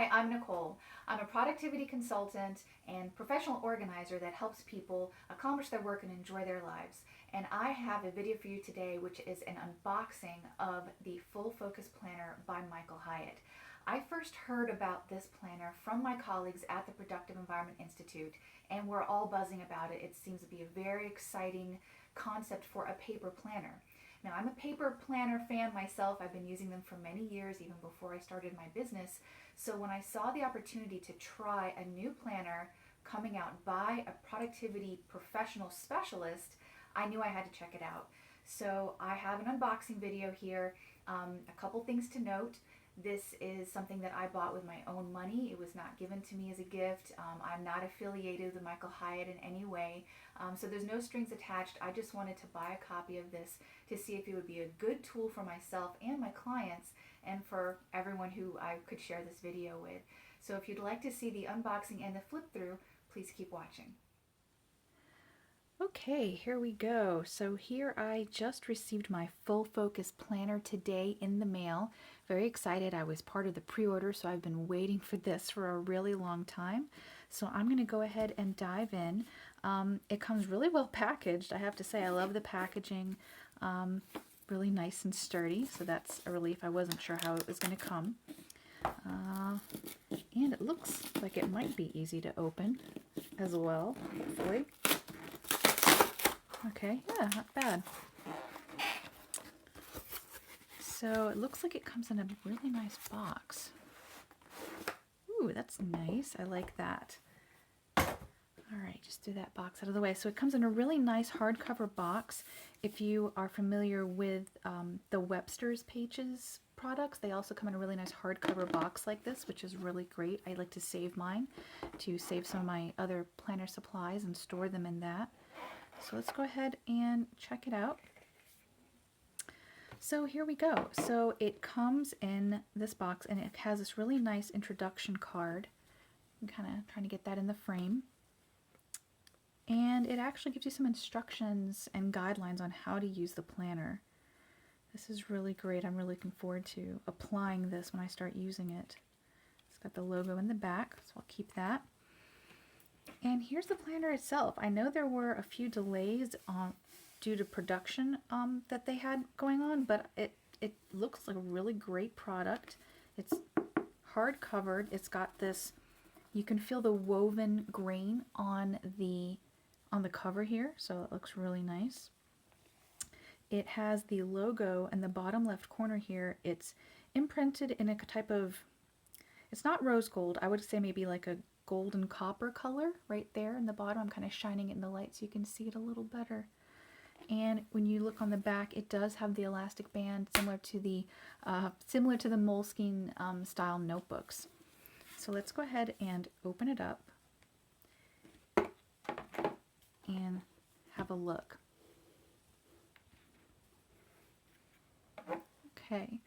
Hi, I'm Nicole. I'm a productivity consultant and professional organizer that helps people accomplish their work and enjoy their lives. And I have a video for you today, which is an unboxing of the Full Focus Planner by Michael Hyatt. I first heard about this planner from my colleagues at the Productive Environment Institute, and we're all buzzing about it. It seems to be a very exciting concept for a paper planner. Now, I'm a paper planner fan myself. I've been using them for many years, even before I started my business. So when I saw the opportunity to try a new planner coming out by a productivity professional specialist, I knew I had to check it out. So I have an unboxing video here. A couple things to note. This is something that I bought with my own money. It was not given to me as a gift. I'm not affiliated with Michael Hyatt in any way. So there's no strings attached. I just wanted to buy a copy of this to see if it would be a good tool for myself and my clients and for everyone who I could share this video with. So if you'd like to see the unboxing and the flip through, please keep watching. Okay, here we go. So here I just received my Full Focus Planner today in the mail. Very excited. I was part of the pre-order, so I've been waiting for this for a really long time. So I'm going to go ahead and dive in. It comes really well packaged. I have to say, I love the packaging. Really nice and sturdy, so that's a relief. I wasn't sure how it was going to come. And it looks like it might be easy to open as well, hopefully. Okay, yeah, not bad. So it looks like it comes in a really nice box. Ooh, that's nice. I like that. All right, just threw that box out of the way. So it comes in a really nice hardcover box. If you are familiar with the Webster's Pages products, they also come in a really nice hardcover box like this, which is really great. I like to save mine to save some of my other planner supplies and store them in that. So let's go ahead and check it out. So here we go. So it comes in this box and it has this really nice introduction card. I'm kind of trying to get that in the frame. And it actually gives you some instructions and guidelines on how to use the planner. This is really great. I'm really looking forward to applying this when I start using it. It's got the logo in the back, so I'll keep that. And here's the planner itself. I know there were a few delays due to production that they had going on, but it looks like a really great product. It's hard covered. It's got this, you can feel the woven grain on the cover here, so it looks really nice. It has the logo in the bottom left corner here. It's imprinted in a type of, it's not rose gold, I would say maybe like a golden copper color right there in the bottom. I'm kind of shining it in the light so you can see it a little better. And when you look on the back, it does have the elastic band similar to the Moleskine style notebooks. So let's go ahead and open it up and have a look. Okay.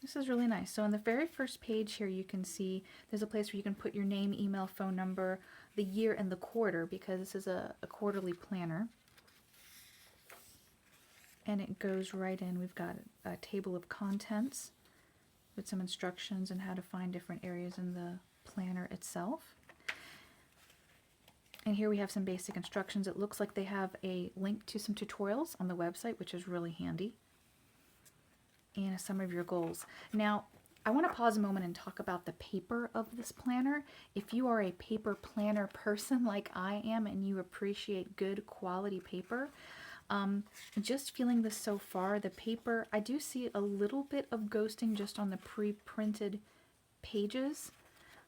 This is really nice. So on the very first page here, you can see there's a place where you can put your name, email, phone number, the year, and the quarter, because this is a quarterly planner. And it goes right in. We've got a table of contents with some instructions on how to find different areas in the planner itself. And here we have some basic instructions. It looks like they have a link to some tutorials on the website, which is really handy. And a summary of your goals. Now, I want to pause a moment and talk about the paper of this planner. If you are a paper planner person like I am and you appreciate good quality paper, just feeling this so far, the paper, I do see a little bit of ghosting just on the pre-printed pages.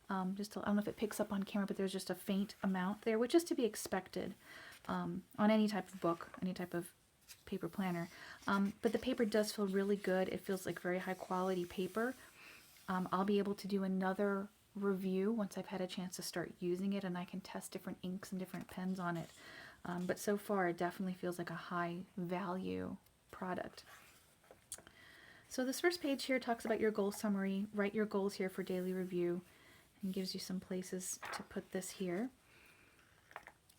I don't know if it picks up on camera, but there's just a faint amount there, which is to be expected on any type of book, any type of paper planner. But the paper does feel really good. It feels like very high quality paper. I'll be able to do another review once I've had a chance to start using it and I can test different inks and different pens on it. But so far it definitely feels like a high value product. So this first page here talks about your goal summary. Write your goals here for daily review and gives you some places to put this here.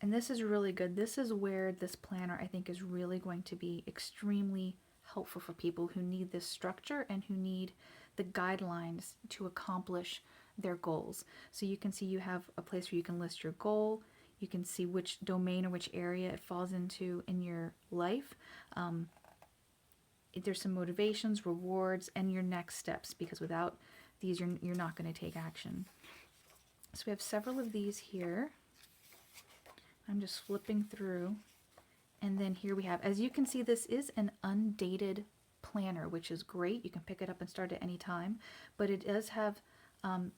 And this is really good. This is where this planner I think is really going to be extremely helpful for people who need this structure and who need the guidelines to accomplish their goals. So you can see you have a place where you can list your goal. You can see which domain or which area it falls into in your life. There's some motivations, rewards, and your next steps, because without these, you're not going to take action. So we have several of these here. I'm just flipping through. And then here we have, as you can see, this is an undated planner, which is great. You can pick it up and start at any time, but it does have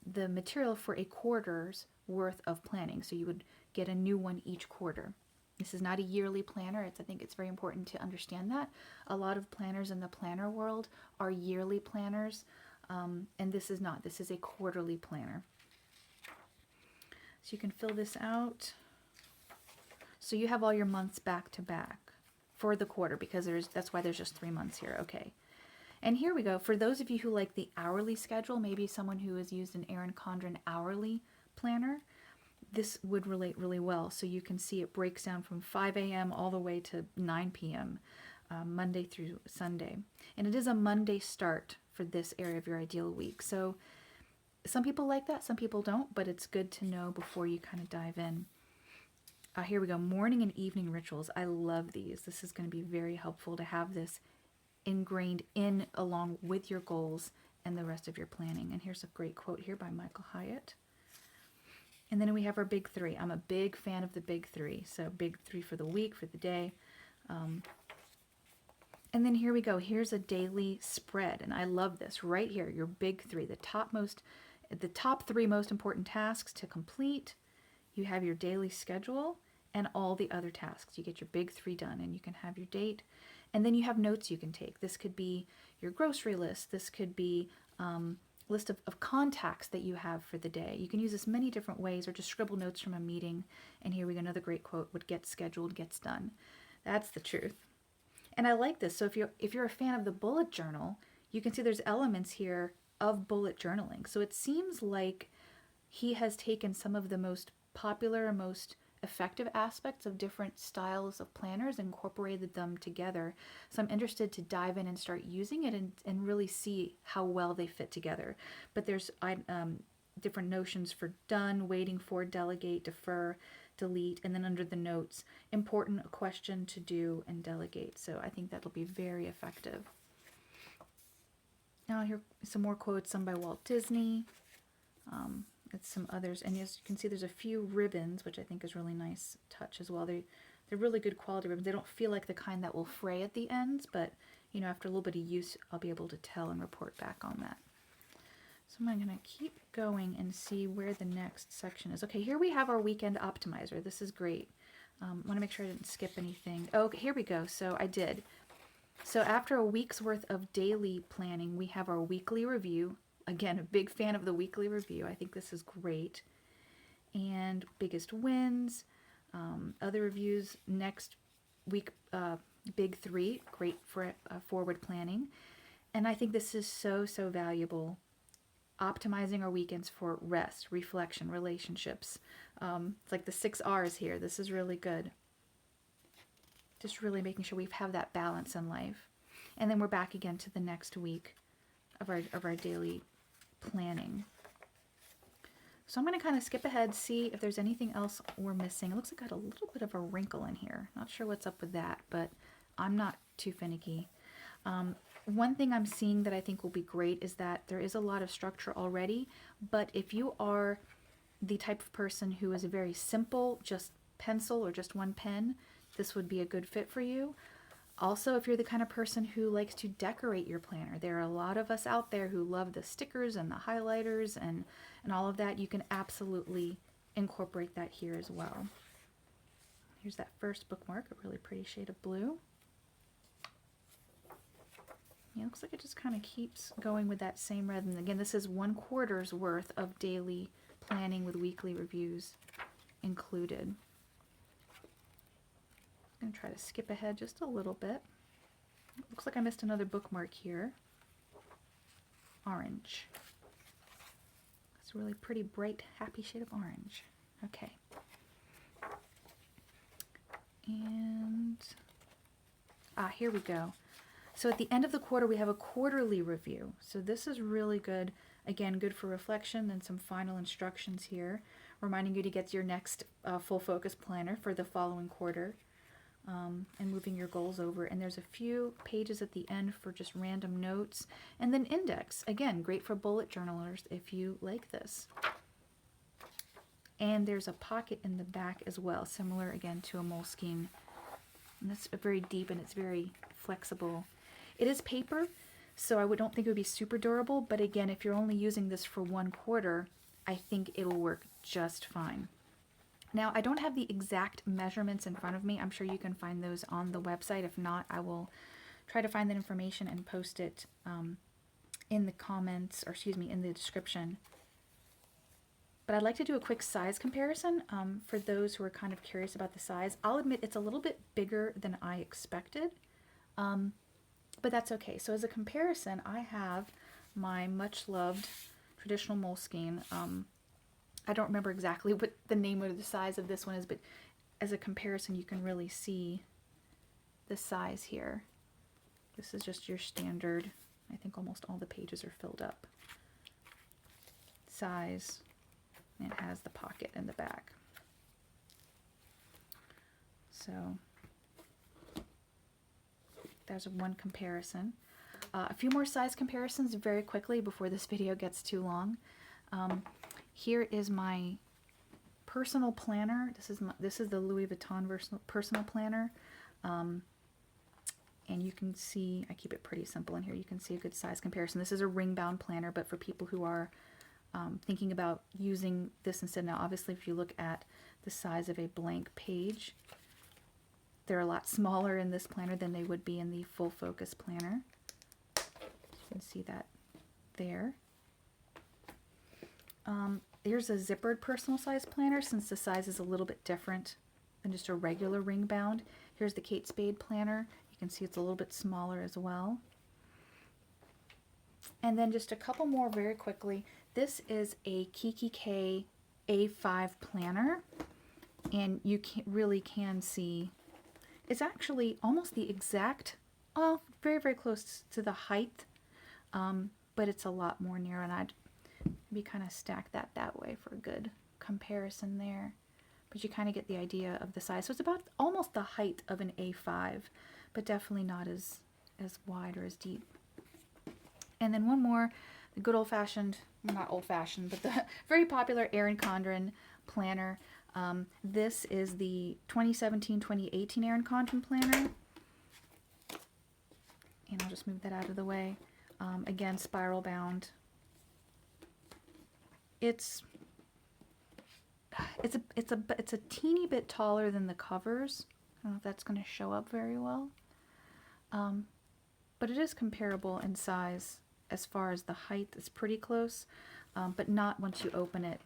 the material for a quarter's worth of planning. So you would get a new one each quarter. This is not a yearly planner. I think it's very important to understand that. A lot of planners in the planner world are yearly planners, and this is not. This is a quarterly planner. So you can fill this out. So you have all your months back to back for the quarter, because that's why there's just 3 months here. Okay. And here we go. For those of you who like the hourly schedule, maybe someone who has used an Erin Condren hourly planner, this would relate really well. So you can see it breaks down from 5 a.m. all the way to 9 p.m. Monday through Sunday. And it is a Monday start for this area of your ideal week. So some people like that, some people don't, but it's good to know before you kind of dive in. Here we go, morning and evening rituals. I love these. This is going to be very helpful to have this ingrained in along with your goals and the rest of your planning. And here's a great quote here by Michael Hyatt. And then we have our big three. I'm a big fan of the big three. So big three for the week, for the day. And then here we go. Here's a daily spread. And I love this right here. Your big three, the top 3 most important tasks to complete. You have your daily schedule and all the other tasks. You get your big 3 done, and you can have your date. And then you have notes you can take. This could be your grocery list. This could be list of contacts that you have for the day. You can use this many different ways, or just scribble notes from a meeting. And here we go, another great quote: what gets scheduled gets done. That's the truth. And I like this. So if you're a fan of the bullet journal, you can see there's elements here of bullet journaling. So it seems like he has taken some of the most popular and most effective aspects of different styles of planners and incorporated them together. So I'm interested to dive in and start using it and really see how well they fit together. But there's different notions for done, waiting for, delegate, defer, delete, and then under the notes, important, a question, to do, and delegate. So I think that'll be very effective. Now here some more quotes, some by Walt Disney. It's some others, and as you can see, there's a few ribbons, which I think is really nice touch as well. They're really good quality ribbons. They don't feel like the kind that will fray at the ends, but you know, after a little bit of use, I'll be able to tell and report back on that. So I'm going to keep going and see where the next section is. Okay, here we have our weekend optimizer. This is great. I want to make sure I didn't skip anything. Oh, here we go. So I did. So after a week's worth of daily planning, we have our weekly review. Again, a big fan of the weekly review. I think this is great. And biggest wins, other reviews next week, big 3, great for forward planning. And I think this is so valuable. Optimizing our weekends for rest, reflection, relationships. It's like the 6 R's here. This is really good. Just really making sure we have that balance in life. And then we're back again to the next week of our daily planning. So I'm going to kind of skip ahead, see if there's anything else we're missing. It looks like I got a little bit of a wrinkle in here. Not sure what's up with that, but I'm not too finicky. One thing I'm seeing that I think will be great is that there is a lot of structure already, but if you are the type of person who is a very simple, just pencil or just one pen, this would be a good fit for you. Also, if you're the kind of person who likes to decorate your planner, there are a lot of us out there who love the stickers and the highlighters and all of that. You can absolutely incorporate that here as well. Here's that first bookmark, a really pretty shade of blue. Yeah, looks like it just kind of keeps going with that same rhythm. Again, this is 1/4's worth of daily planning with weekly reviews included. I'm going to try to skip ahead just a little bit. Looks like I missed another bookmark here. Orange. It's a really pretty, bright, happy shade of orange. Okay. And, here we go. So at the end of the quarter, we have a quarterly review. So this is really good. Again, good for reflection and some final instructions here, reminding you to get your next full focus planner for the following quarter, and moving your goals over. And there's a few pages at the end for just random notes. And then index, again, great for bullet journalers if you like this. And there's a pocket in the back as well, similar again to a Moleskine. And that's very deep and it's very flexible. It is paper, so I don't think it would be super durable, but again, if you're only using this for one quarter, I think it'll work just fine. Now, I don't have the exact measurements in front of me. I'm sure you can find those on the website. If not, I will try to find that information and post it in the comments, or excuse me, in the description. But I'd like to do a quick size comparison for those who are kind of curious about the size. I'll admit it's a little bit bigger than I expected, but that's okay. So as a comparison, I have my much loved traditional Moleskine. I don't remember exactly what the name or the size of this one is, but as a comparison, you can really see the size here. This is just your standard, I think almost all the pages are filled up, size. It has the pocket in the back. So there's one comparison. A few more size comparisons very quickly before this video gets too long. Here is my personal planner. This is the Louis Vuitton personal planner. And you can see, I keep it pretty simple in here. You can see a good size comparison. This is a ring-bound planner, but for people who are thinking about using this instead. Now, obviously, if you look at the size of a blank page, they're a lot smaller in this planner than they would be in the full focus planner. You can see that there. Here's a zippered personal size planner, since the size is a little bit different than just a regular ring bound. Here's the Kate Spade planner. You can see it's a little bit smaller as well. And then just a couple more very quickly. This is a Kiki K A5 planner, and you really can see it's actually almost the exact, very, very close to the height, but it's a lot more narrow, and I'd maybe kind of stack that way for a good comparison there. But you kind of get the idea of the size. So it's about almost the height of an A5, but definitely not as wide or as deep. And then one more, the good old-fashioned, not old-fashioned, but the very popular Erin Condren planner. This is the 2017-2018 Erin Condren planner. And I'll just move that out of the way. Again, spiral bound. It's a teeny bit taller than the covers. I don't know if that's going to show up very well. But it is comparable in size as far as the height. It's pretty close, but not once you open it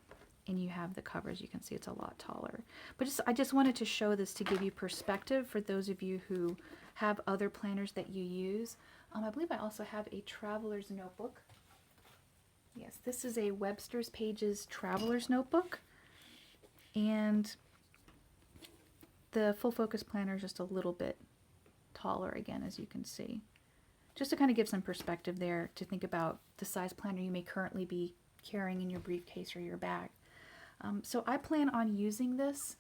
and you have the covers. You can see it's a lot taller. But I just wanted to show this to give you perspective for those of you who have other planners that you use. I believe I also have a traveler's notebook. Yes, this is a Webster's Pages traveler's notebook. And the full focus planner is just a little bit taller again, as you can see. Just to kind of give some perspective there to think about the size planner you may currently be carrying in your briefcase or your bag. So I plan on using this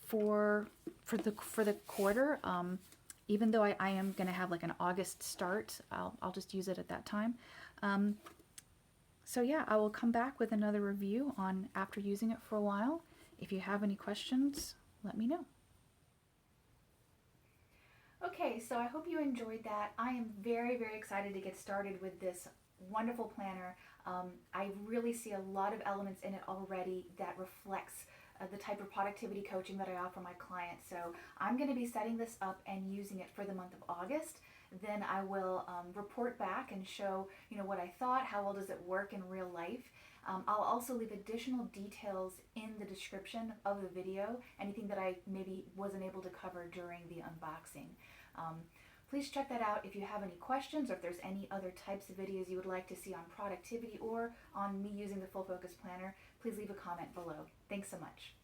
for the quarter. Even though I am going to have like an August start, I'll just use it at that time. So yeah, I will come back with another review on after using it for a while. If you have any questions, let me know. Okay, so I hope you enjoyed that. I am very, very excited to get started with this wonderful planner. I really see a lot of elements in it already that reflects the type of productivity coaching that I offer my clients. So I'm going to be setting this up and using it for the month of August. Then I will report back and show, what I thought, how well does it work in real life. I'll also leave additional details in the description of the video, anything that I maybe wasn't able to cover during the unboxing. Please check that out if you have any questions, or if there's any other types of videos you would like to see on productivity or on me using the Full Focus Planner. Please leave a comment below. Thanks so much.